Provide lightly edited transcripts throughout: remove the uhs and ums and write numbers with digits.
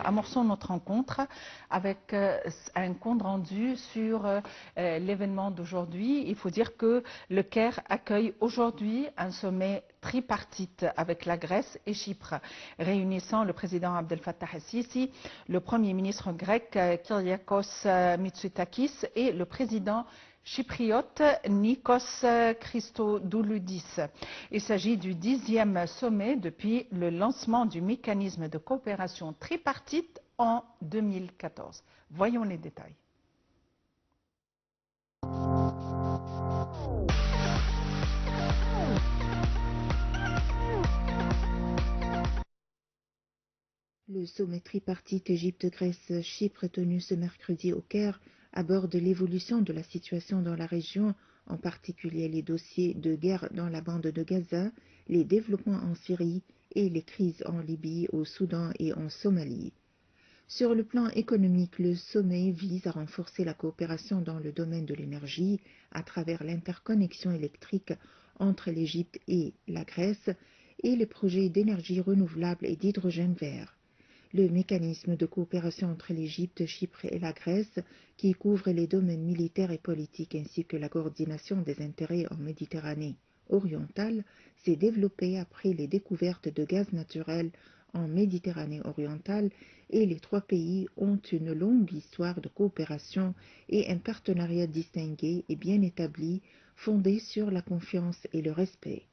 Amorçons notre rencontre avec un compte rendu sur l'événement d'aujourd'hui. Il faut dire que le Caire accueille aujourd'hui un sommet tripartite avec la Grèce et Chypre, réunissant le président Abdel Fattah el-Sisi, le premier ministre grec Kyriakos Mitsotakis et le président chypriote Nikos Christodoulidis. Il s'agit du 10e sommet depuis le lancement du mécanisme de coopération tripartite en 2014. Voyons les détails. Le sommet tripartite Égypte-Grèce-Chypre tenu ce mercredi au Caire aborde l'évolution de la situation dans la région, en particulier les dossiers de guerre dans la bande de Gaza, les développements en Syrie et les crises en Libye, au Soudan et en Somalie. Sur le plan économique, le sommet vise à renforcer la coopération dans le domaine de l'énergie à travers l'interconnexion électrique entre l'Égypte et la Grèce et les projets d'énergie renouvelable et d'hydrogène vert. Le mécanisme de coopération entre l'Égypte, Chypre et la Grèce, qui couvre les domaines militaires et politiques ainsi que la coordination des intérêts en Méditerranée orientale, s'est développé après les découvertes de gaz naturel en Méditerranée orientale et les trois pays ont une longue histoire de coopération et un partenariat distingué et bien établi, fondé sur la confiance et le respect.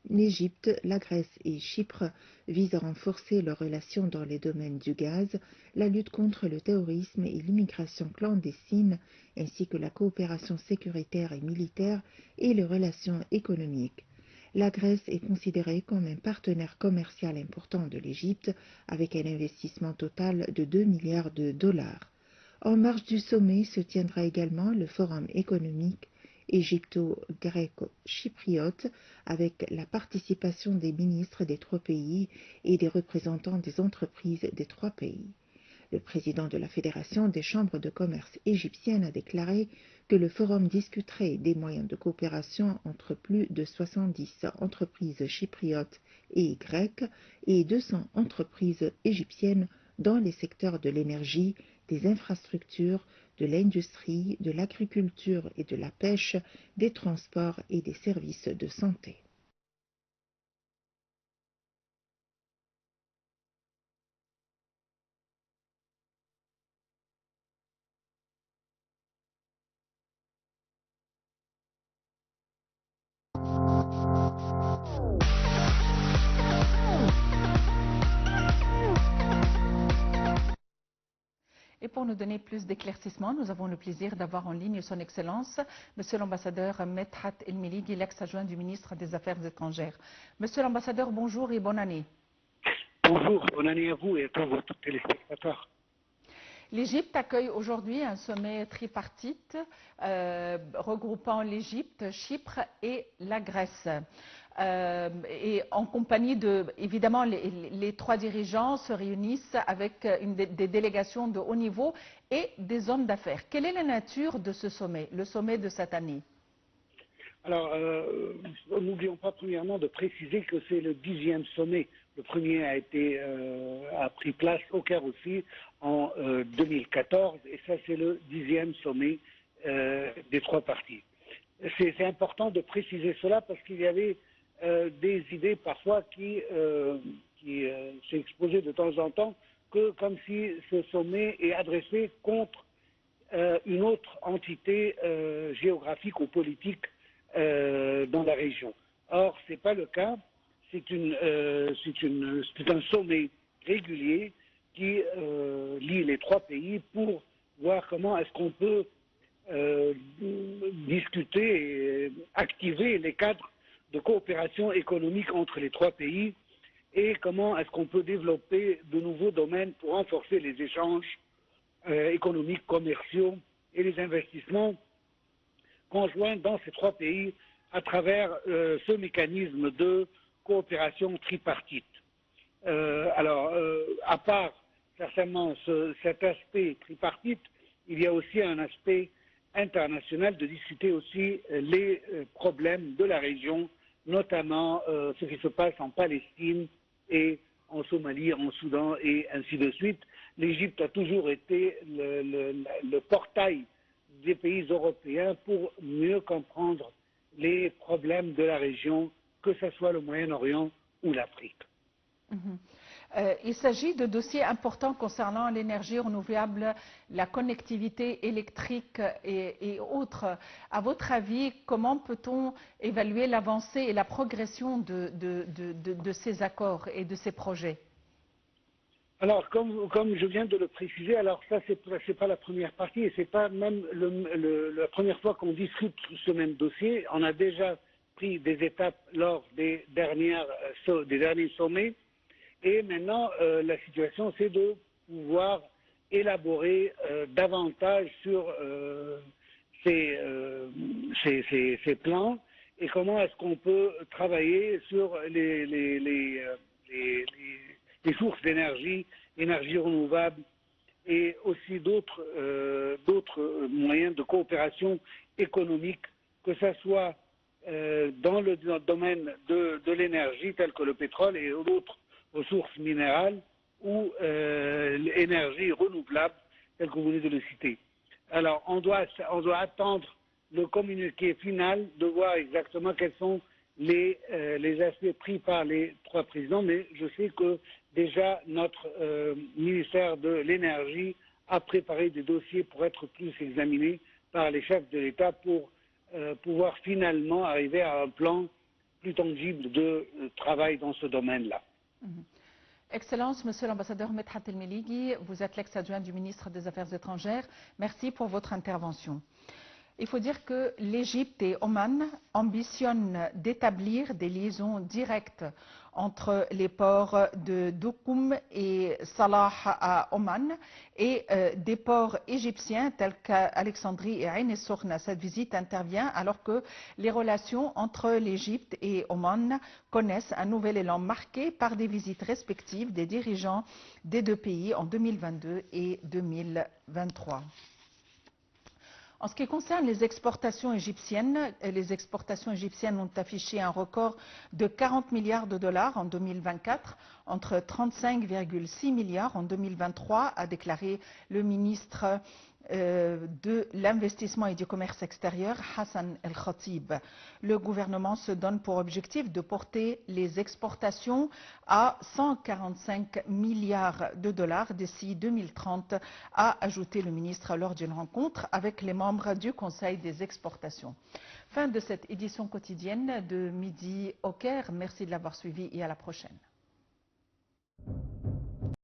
L'Égypte, la Grèce et Chypre visent à renforcer leurs relations dans les domaines du gaz, la lutte contre le terrorisme et l'immigration clandestine, ainsi que la coopération sécuritaire et militaire et les relations économiques. La Grèce est considérée comme un partenaire commercial important de l'Égypte, avec un investissement total de 2 milliards de dollars. En marge du sommet se tiendra également le Forum économique égypto-gréco-chypriote avec la participation des ministres des trois pays et des représentants des entreprises des trois pays. Le président de la Fédération des chambres de commerce égyptiennes a déclaré que le forum discuterait des moyens de coopération entre plus de 70 entreprises chypriotes et grecques et 200 entreprises égyptiennes dans les secteurs de l'énergie, des infrastructures, de l'industrie, de l'agriculture et de la pêche, des transports et des services de santé. Et pour nous donner plus d'éclaircissements, nous avons le plaisir d'avoir en ligne son Excellence, Monsieur l'ambassadeur Medhat El-Melighi, l'ex-adjoint du ministre des Affaires étrangères. Monsieur l'ambassadeur, bonjour et bonne année. Bonjour, bonne année à vous et à tous vos téléspectateurs. L'Égypte accueille aujourd'hui un sommet tripartite regroupant l'Égypte, Chypre et la Grèce. Et en compagnie de, évidemment, les trois dirigeants se réunissent avec des délégations de haut niveau et des hommes d'affaires. Quelle est la nature de ce sommet, le sommet de cette année? Alors, n'oublions pas premièrement de préciser que c'est le 10e sommet. Le premier a pris place au Caire aussi en 2014 et ça c'est le 10e sommet des trois parties. C'est important de préciser cela parce qu'il y avait des idées parfois qui s'exposaient de temps en temps que comme si ce sommet est adressé contre une autre entité géographique ou politique dans la région. Or, ce n'est pas le cas. C'est un sommet régulier qui lie les trois pays pour voir comment est-ce qu'on peut discuter et activer les cadres de coopération économique entre les trois pays et comment est-ce qu'on peut développer de nouveaux domaines pour renforcer les échanges économiques, commerciaux et les investissements conjoints dans ces trois pays à travers ce mécanisme de coopération tripartite. À part certainement cet aspect tripartite, il y a aussi un aspect international de discuter aussi les problèmes de la région, notamment ce qui se passe en Palestine et en Somalie, en Soudan et ainsi de suite. L'Égypte a toujours été le portail des pays européens pour mieux comprendre les problèmes de la région, que ce soit le Moyen-Orient ou l'Afrique. Il s'agit de dossiers importants concernant l'énergie renouvelable, la connectivité électrique et autres. À votre avis, comment peut-on évaluer l'avancée et la progression de ces accords et de ces projets? Alors, comme je viens de le préciser, alors ça, c'est pas la première partie et c'est pas même la première fois qu'on discute ce même dossier. On a déjà pris des étapes lors des derniers sommets. Et maintenant, la situation, c'est de pouvoir élaborer davantage sur ces plans et comment est-ce qu'on peut travailler sur les sources d'énergie, énergie renouvelable et aussi d'autres moyens de coopération économique, que ce soit dans le domaine de l'énergie, tel que le pétrole et d'autres ressources minérales ou l'énergie renouvelable, telle que vous venez de le citer. Alors, on doit attendre le communiqué final, de voir exactement quels sont les aspects pris par les trois présidents, mais je sais que déjà notre ministère de l'énergie a préparé des dossiers pour être plus examinés par les chefs de l'État pour pouvoir finalement arriver à un plan plus tangible de travail dans ce domaine-là. Excellence, Monsieur l'ambassadeur Medhat El Meligui, vous êtes l'ex-adjoint du ministre des Affaires étrangères. Merci pour votre intervention. Il faut dire que l'Égypte et Oman ambitionnent d'établir des liaisons directes entre les ports de Doukoum et Salah à Oman et des ports égyptiens tels qu'Alexandrie et Ain es-Sokhna. Cette visite intervient alors que les relations entre l'Égypte et Oman connaissent un nouvel élan marqué par des visites respectives des dirigeants des deux pays en 2022 et 2023. En ce qui concerne les exportations égyptiennes ont affiché un record de 40 milliards de dollars en 2024, entre 35,6 milliards en 2023, a déclaré le ministre de l'investissement et du commerce extérieur, Hassan El Khatib. Le gouvernement se donne pour objectif de porter les exportations à 145 milliards de dollars d'ici 2030, a ajouté le ministre lors d'une rencontre avec les membres du Conseil des exportations. Fin de cette édition quotidienne de Midi au Caire. Merci de l'avoir suivi et à la prochaine.